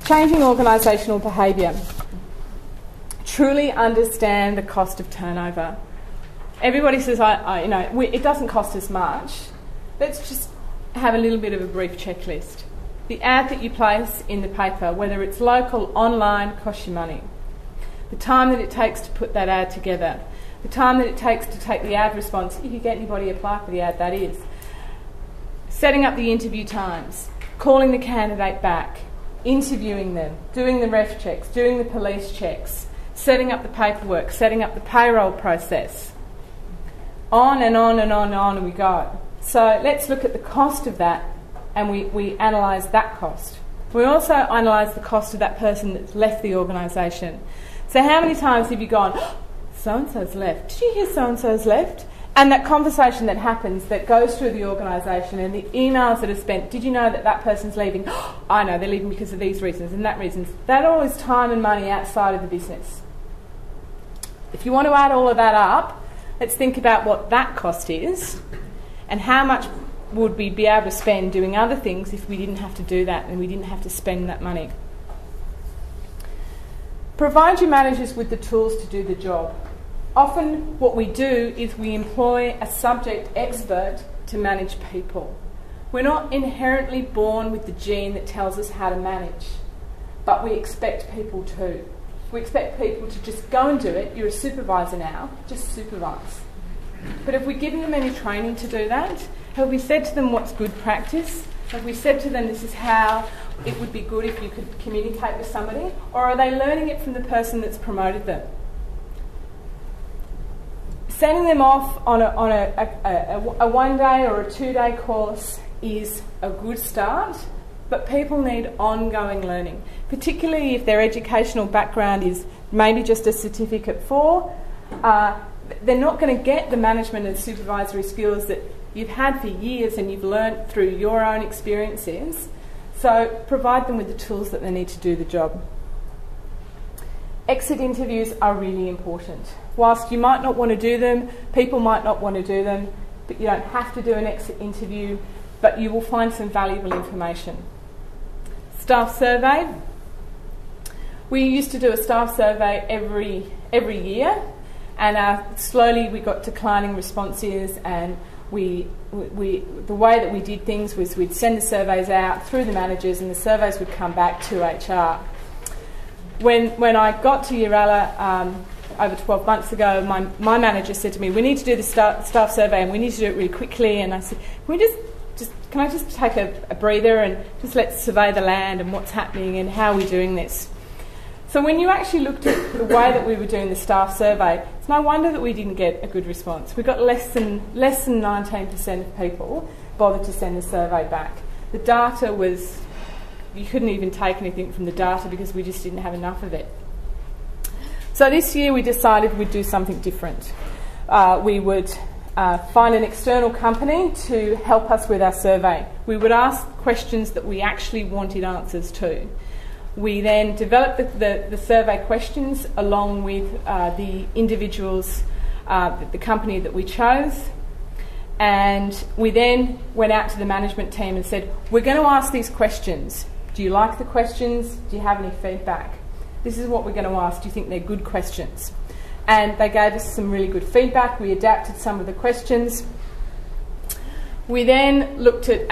Changing organisational behaviour. Truly understand the cost of turnover. Everybody says, it doesn't cost us much. Let's just have a little bit of a brief checklist. The ad that you place in the paper, whether it's local, online, costs you money. The time that it takes to put that ad together. The time that it takes to take the ad response, if you get anybody apply for the ad, that is. Setting up the interview times, calling the candidate back, interviewing them, doing the ref checks, doing the police checks, setting up the paperwork, setting up the payroll process. On and on and on and on we go. So let's look at the cost of that, and we analyse that cost. We also analyse the cost of that person that's left the organisation. So how many times have you gone, oh, so-and-so's left, did you hear so-and-so's left? And that conversation that happens that goes through the organisation and the emails that are spent, did you know that that person's leaving? Oh, I know, they're leaving because of these reasons and that reasons. That all is time and money outside of the business. If you want to add all of that up, let's think about what that cost is and how much would we be able to spend doing other things if we didn't have to do that and we didn't have to spend that money. Provide your managers with the tools to do the job. Often what we do is we employ a subject expert to manage people. We're not inherently born with the gene that tells us how to manage, but we expect people to. We expect people to just go and do it. You're a supervisor now, just supervise. But have we given them any training to do that? Have we said to them what's good practice? Have we said to them this is how it would be good if you could communicate with somebody? Or are they learning it from the person that's promoted them? Sending them off on a one-day or a two-day course is a good start, but people need ongoing learning, particularly if their educational background is maybe just a certificate 4. They're not going to get the management and supervisory skills that you've had for years and you've learnt through your own experiences. So provide them with the tools that they need to do the job. Exit interviews are really important. Whilst you might not want to do them, people might not want to do them, but you don't have to do an exit interview, but you will find some valuable information. Staff survey. We used to do a staff survey every year, and slowly we got declining responses, and the way that we did things was we'd send the surveys out through the managers, and the surveys would come back to HR. When I got to Yooralla over 12 months ago, my manager said to me, we need to do the staff survey and we need to do it really quickly. And I said, can I just take a breather and just let's survey the land and what's happening and how are we doing this? So when you actually looked at the way that we were doing the staff survey, it's no wonder that we didn't get a good response. We got less than 19% of people bothered to send the survey back. The data was, you couldn't even take anything from the data because we just didn't have enough of it. So this year we decided we'd do something different. We would find an external company to help us with our survey. We would ask questions that we actually wanted answers to. We then developed the survey questions along with the individuals, the company that we chose, and we then went out to the management team and said, we're going to ask these questions. Do you like the questions? Do you have any feedback? This is what we're going to ask. Do you think they're good questions? And they gave us some really good feedback. We adapted some of the questions. We then looked at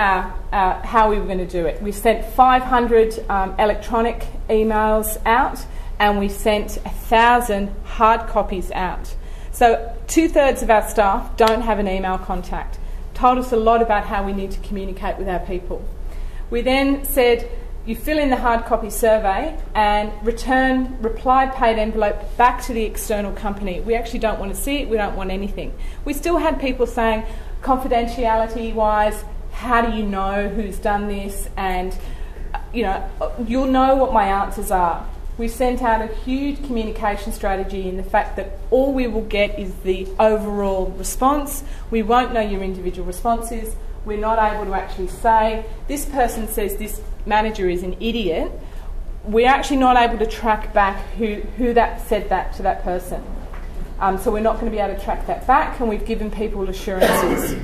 how we were going to do it. We sent 500 electronic emails out, and we sent 1,000 hard copies out. So 2/3 of our staff don't have an email contact. Told us a lot about how we need to communicate with our people. We then said, you fill in the hard copy survey and return reply paid envelope back to the external company. We actually don't want to see it, we don't want anything. We still had people saying, confidentiality wise, how do you know who's done this? And you'll know what my answers are. We sent out a huge communication strategy in the fact that all we will get is the overall response. We won't know your individual responses. We're not able to actually say, this person says this manager is an idiot. We're actually not able to track back who that said that to that person. So we're not going to be able to track that back, and we've given people assurances.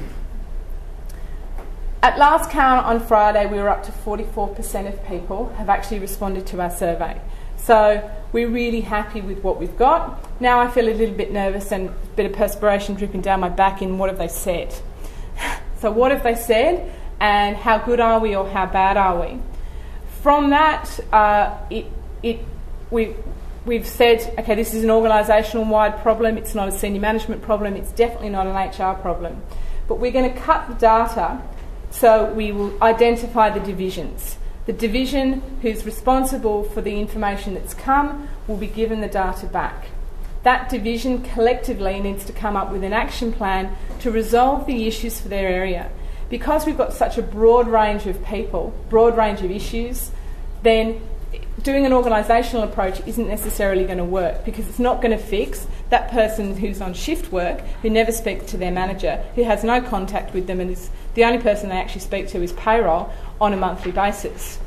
At last count on Friday, we were up to 44% of people have actually responded to our survey. So we're really happy with what we've got. Now I feel a little bit nervous and a bit of perspiration dripping down my back in what have they said. So what have they said, and how good are we or how bad are we? From that, we've said, okay, this is an organisational-wide problem. It's not a senior management problem. It's definitely not an HR problem. But we're going to cut the data, so we will identify the divisions. The division who's responsible for the information that's come will be given the data back. That division collectively needs to come up with an action plan to resolve the issues for their area. Because we've got such a broad range of people, broad range of issues, then doing an organisational approach isn't necessarily going to work, because it's not going to fix that person who's on shift work, who never speaks to their manager, who has no contact with them, and is the only person they actually speak to is payroll on a monthly basis.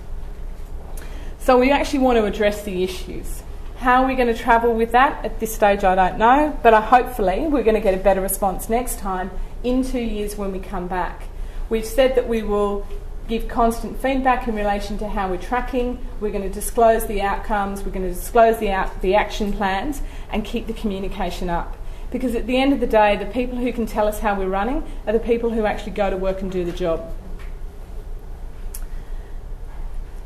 So we actually want to address the issues. How are we going to travel with that? At this stage I don't know, but hopefully we're going to get a better response next time in 2 years when we come back. We've said that we will give constant feedback in relation to how we're tracking. We're going to disclose the outcomes, we're going to disclose the action plans, and keep the communication up. Because at the end of the day, the people who can tell us how we're running are the people who actually go to work and do the job.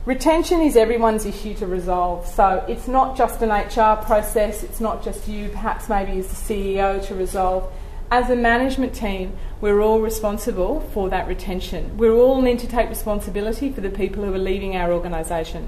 Retention is everyone's issue to resolve, so it's not just an HR process, it's not just you, perhaps maybe as the CEO, to resolve. As a management team, we're all responsible for that retention. We all need to take responsibility for the people who are leaving our organisation.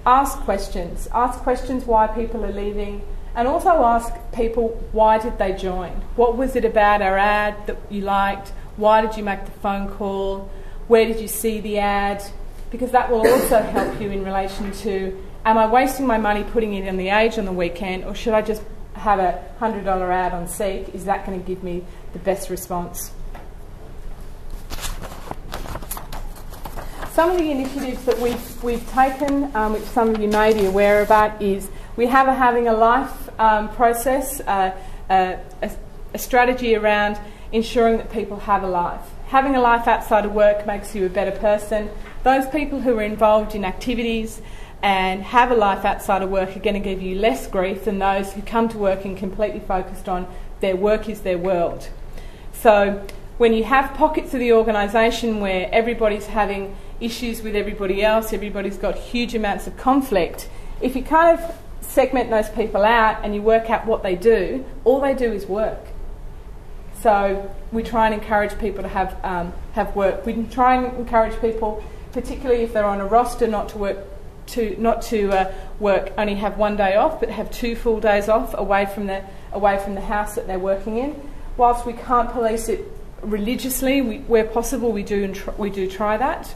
Ask questions why people are leaving, and also ask people, why did they join? What was it about our ad that you liked? Why did you make the phone call? Where did you see the ad? Because that will also help you in relation to, am I wasting my money putting it on the Age on the weekend, or should I just have a $100 ad on Seek? Is that going to give me the best response? Some of the initiatives that we've taken, which some of you may be aware about, is we have a Having a Life process, a strategy around ensuring that people have a life. Having a life outside of work makes you a better person. Those people who are involved in activities and have a life outside of work are going to give you less grief than those who come to work and completely focused on their work is their world. So when you have pockets of the organisation where everybody's having issues with everybody else, everybody's got huge amounts of conflict, if you kind of segment those people out and you work out what they do, all they do is work. So we try and encourage people to have work. We try and encourage people, particularly if they're on a roster, not to work only have 1 day off, but have 2 full days off away from the house that they're working in. Whilst we can't police it religiously, where possible, we do try that.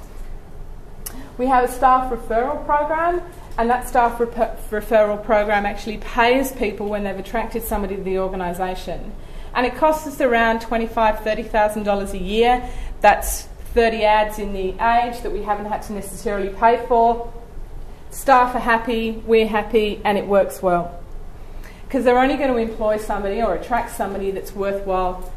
We have a staff referral program, and that staff referral program actually pays people when they've attracted somebody to the organisation. And it costs us around $25,000, $30,000 a year. That's 30 ads in the Age that we haven't had to necessarily pay for. Staff are happy, we're happy, and it works well. Because they're only going to employ somebody or attract somebody that's worthwhile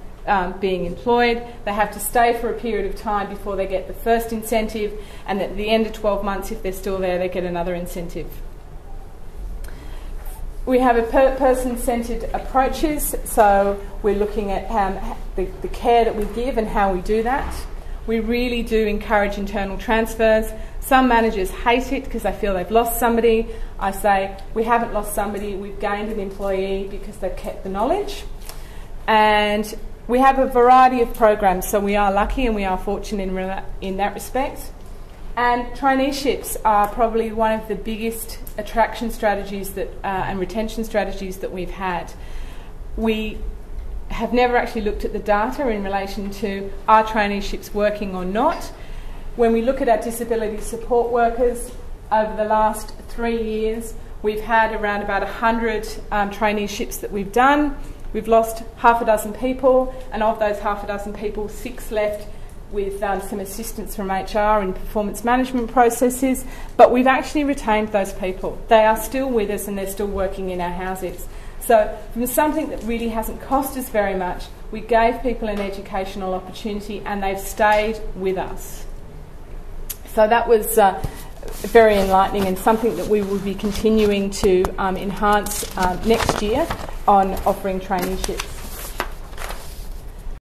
being employed. They have to stay for a period of time before they get the first incentive, and at the end of 12 months, if they're still there, they get another incentive. We have a person-centred approaches, so we're looking at the care that we give and how we do that. We really do encourage internal transfers. Some managers hate it because they feel they've lost somebody. I say, we haven't lost somebody, we've gained an employee because they've kept the knowledge. And we have a variety of programs, so we are lucky and we are fortunate in that respect. And traineeships are probably one of the biggest attraction strategies that and retention strategies that we've had. We have never actually looked at the data in relation to are traineeships working or not. When we look at our disability support workers, over the last 3 years, we've had around about 100 traineeships that we've done. We've lost half a dozen people, and of those half a dozen people, 6 left with some assistance from HR in performance management processes, but we've actually retained those people. They are still with us and they're still working in our houses. So from something that really hasn't cost us very much, We gave people an educational opportunity and they've stayed with us. So that was very enlightening and something that we will be continuing to enhance next year on offering traineeships.